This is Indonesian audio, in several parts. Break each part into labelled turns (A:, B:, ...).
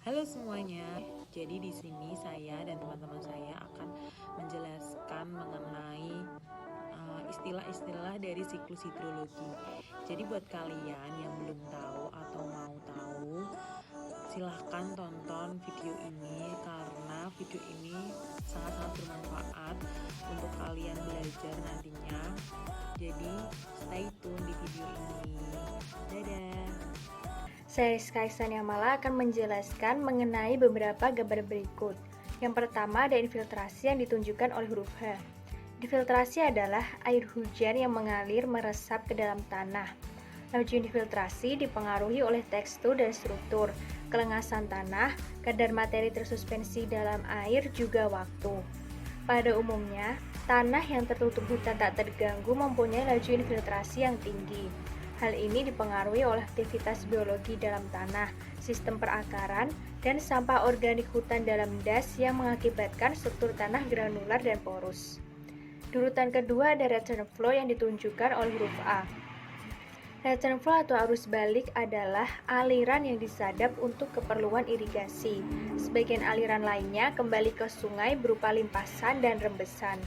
A: Halo semuanya. Jadi di sini saya dan teman-teman saya akan menjelaskan mengenai istilah-istilah dari siklus hidrologi. Jadi buat kalian yang belum tahu atau mau tahu, silahkan tonton video ini karena video ini sangat-sangat bermanfaat untuk kalian belajar nantinya. Jadi stay tune di video ini. Dadah.
B: Saya Rizka Yamala akan menjelaskan mengenai beberapa gambar berikut. Yang pertama ada infiltrasi yang ditunjukkan oleh huruf H. Infiltrasi adalah air hujan yang mengalir meresap ke dalam tanah. Laju infiltrasi dipengaruhi oleh tekstur dan struktur, kelengasan tanah, kadar materi tersuspensi dalam air, juga waktu. Pada umumnya, tanah yang tertutup hutan tak terganggu mempunyai laju infiltrasi yang tinggi. Hal ini dipengaruhi oleh aktivitas biologi dalam tanah, sistem perakaran, dan sampah organik hutan dalam das yang mengakibatkan struktur tanah granular dan porus. Di urutan kedua ada return flow yang ditunjukkan oleh huruf A. Return flow atau arus balik adalah aliran yang disadap untuk keperluan irigasi. Sebagian aliran lainnya kembali ke sungai berupa limpasan dan rembesan.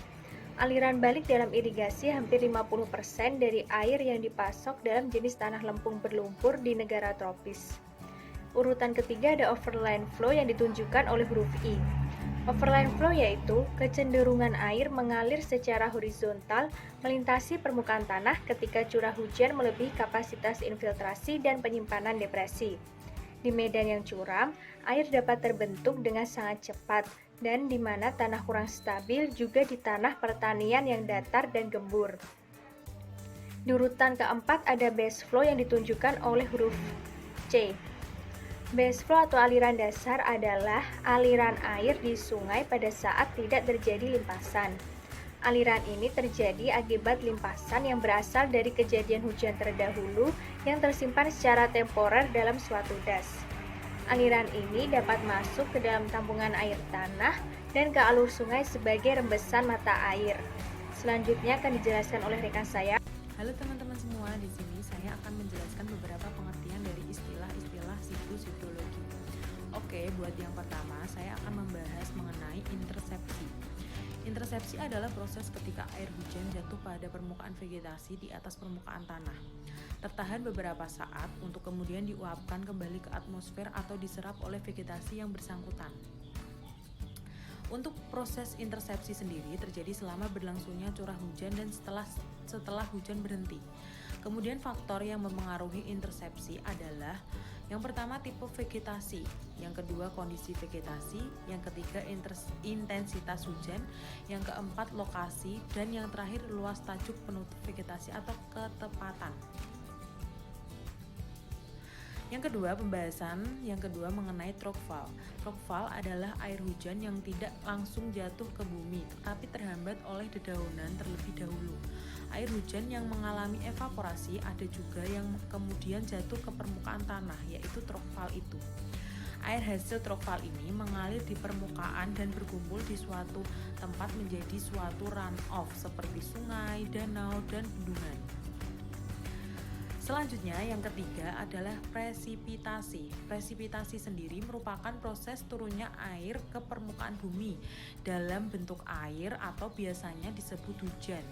B: Aliran balik dalam irigasi hampir 50% dari air yang dipasok dalam jenis tanah lempung berlumpur di negara tropis. Urutan ketiga ada overland flow yang ditunjukkan oleh huruf I. Overland flow yaitu kecenderungan air mengalir secara horizontal melintasi permukaan tanah ketika curah hujan melebihi kapasitas infiltrasi dan penyimpanan depresi. Di medan yang curam, air dapat terbentuk dengan sangat cepat, dan di mana tanah kurang stabil juga di tanah pertanian yang datar dan gembur. Di urutan keempat ada base flow yang ditunjukkan oleh huruf C. Base flow atau aliran dasar adalah aliran air di sungai pada saat tidak terjadi limpasan. Aliran ini terjadi akibat limpasan yang berasal dari kejadian hujan terdahulu yang tersimpan secara temporer dalam suatu das. Aliran ini dapat masuk ke dalam tampungan air tanah dan ke alur sungai sebagai rembesan mata air. Selanjutnya akan dijelaskan oleh rekan saya.
A: Halo teman-teman semua, di sini saya akan menjelaskan beberapa pengertian dari istilah-istilah siklus hidrologi. Oke, buat yang pertama saya akan membahas mengenai intersepsi. Intersepsi adalah proses ketika air hujan jatuh pada permukaan vegetasi di atas permukaan tanah, tertahan beberapa saat untuk kemudian diuapkan kembali ke atmosfer atau diserap oleh vegetasi yang bersangkutan. Untuk proses intersepsi sendiri terjadi selama berlangsungnya curah hujan dan setelah hujan berhenti. Kemudian faktor yang mempengaruhi intersepsi adalah yang pertama tipe vegetasi, yang kedua kondisi vegetasi, yang ketiga intensitas hujan, yang keempat lokasi, dan yang terakhir luas tajuk penutup vegetasi atau ketepatan. Yang kedua mengenai trough-fall. Trough-fall adalah air hujan yang tidak langsung jatuh ke bumi, tetapi terhambat oleh dedaunan terlebih dahulu. Air hujan yang mengalami evaporasi ada juga yang kemudian jatuh ke permukaan tanah, yaitu trough-fall itu. Air hasil trough-fall ini mengalir di permukaan dan berkumpul di suatu tempat menjadi suatu run-off seperti sungai, danau, dan bendungan. Selanjutnya, yang ketiga adalah presipitasi. Presipitasi sendiri merupakan proses turunnya air ke permukaan bumi dalam bentuk air atau biasanya disebut hujan.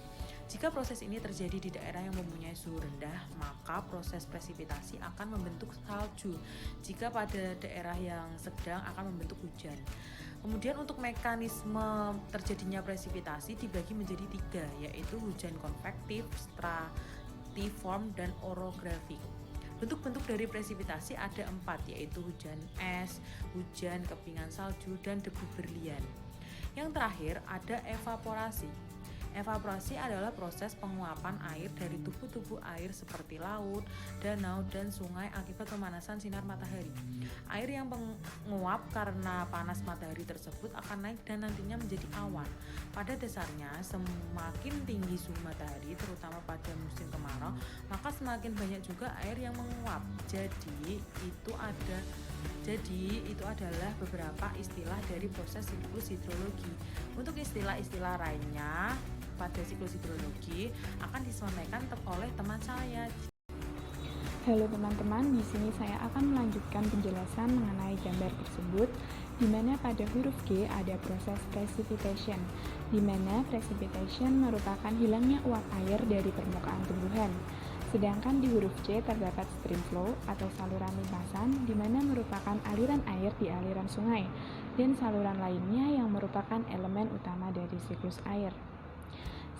A: Jika proses ini terjadi di daerah yang mempunyai suhu rendah, maka proses presipitasi akan membentuk salju. Jika pada daerah yang sedang akan membentuk hujan. Kemudian untuk mekanisme terjadinya presipitasi dibagi menjadi 3, yaitu hujan konvektif, stratiform, dan orografik. Bentuk-bentuk dari presipitasi ada 4, yaitu hujan es, hujan kepingan salju, dan debu berlian. Yang terakhir ada evaporasi. Evaporasi adalah proses penguapan air dari tubuh-tubuh air seperti laut, danau, dan sungai akibat pemanasan sinar matahari. Air yang menguap karena panas matahari tersebut akan naik dan nantinya menjadi awan. Pada dasarnya, semakin tinggi suhu matahari, terutama pada musim kemarau, maka semakin banyak juga air yang menguap. Jadi itu adalah beberapa istilah dari proses siklus hidrologi. Untuk istilah-istilah lainnya pada siklus hidrologi akan disampaikan oleh teman saya.
C: Halo teman-teman, di sini saya akan melanjutkan penjelasan mengenai gambar tersebut, di mana pada huruf G ada proses precipitation, di mana precipitation merupakan hilangnya uap air dari permukaan tumbuhan. Sedangkan di huruf C terdapat stream flow atau saluran limpasan, di mana merupakan aliran air di aliran sungai, dan saluran lainnya yang merupakan elemen utama dari siklus air.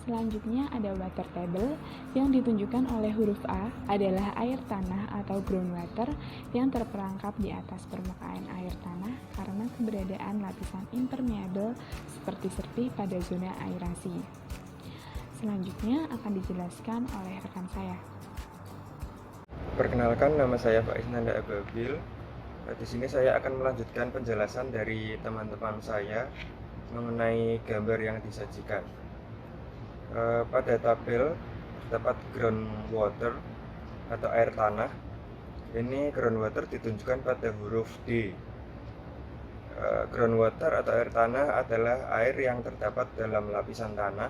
C: Selanjutnya ada water table yang ditunjukkan oleh huruf A adalah air tanah atau groundwater yang terperangkap di atas permukaan air tanah karena keberadaan lapisan impermeable seperti serpi pada zona aerasi. Selanjutnya akan dijelaskan oleh rekan saya.
D: Perkenalkan, nama saya Faiz Nanda Ababil. Di sini saya akan melanjutkan penjelasan dari teman-teman saya mengenai gambar yang disajikan. Pada tabel terdapat groundwater atau air tanah. Ini groundwater ditunjukkan pada huruf D. Groundwater atau air tanah adalah air yang terdapat dalam lapisan tanah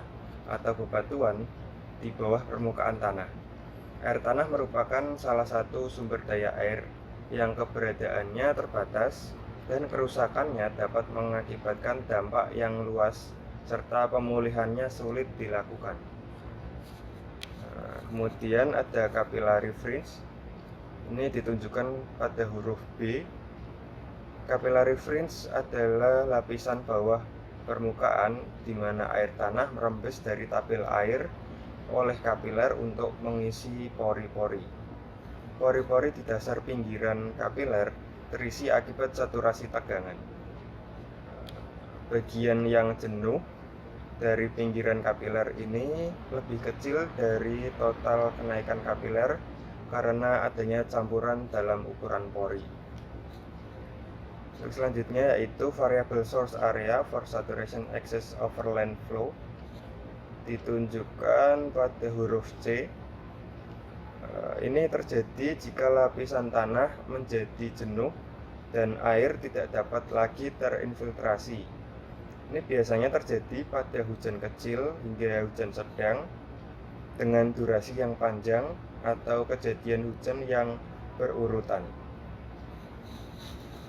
D: atau bebatuan di bawah permukaan tanah. Air tanah merupakan salah satu sumber daya air yang keberadaannya terbatas dan kerusakannya dapat mengakibatkan dampak yang luas serta pemulihannya sulit dilakukan. Kemudian ada capillary fringe. Ini ditunjukkan pada huruf B. Capillary fringe adalah lapisan bawah permukaan di mana air tanah merembes dari tabel air oleh kapiler untuk mengisi pori-pori. Pori-pori di dasar pinggiran kapiler terisi akibat saturasi tegangan. Bagian yang jenuh dari pinggiran kapiler ini lebih kecil dari total kenaikan kapiler karena adanya campuran dalam ukuran pori. Selanjutnya yaitu variable source area for saturation excess overland flow, ditunjukkan pada huruf C. Ini terjadi jika lapisan tanah menjadi jenuh dan air tidak dapat lagi terinfiltrasi. Ini biasanya terjadi pada hujan kecil hingga hujan sedang dengan durasi yang panjang atau kejadian hujan yang berurutan.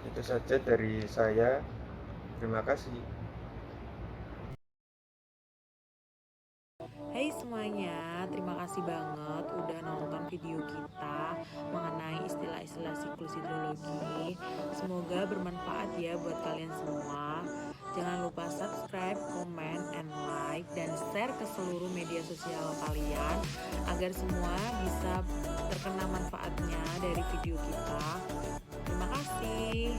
D: Itu saja dari saya. Terima kasih.
A: Hai semuanya, terima kasih banget udah nonton video kita mengenai istilah-istilah siklus hidrologi. Semoga bermanfaat ya buat kalian semua. Jangan lupa subscribe, comment, and like, dan share ke seluruh media sosial kalian agar semua bisa terkena manfaatnya dari video kita. Terima kasih.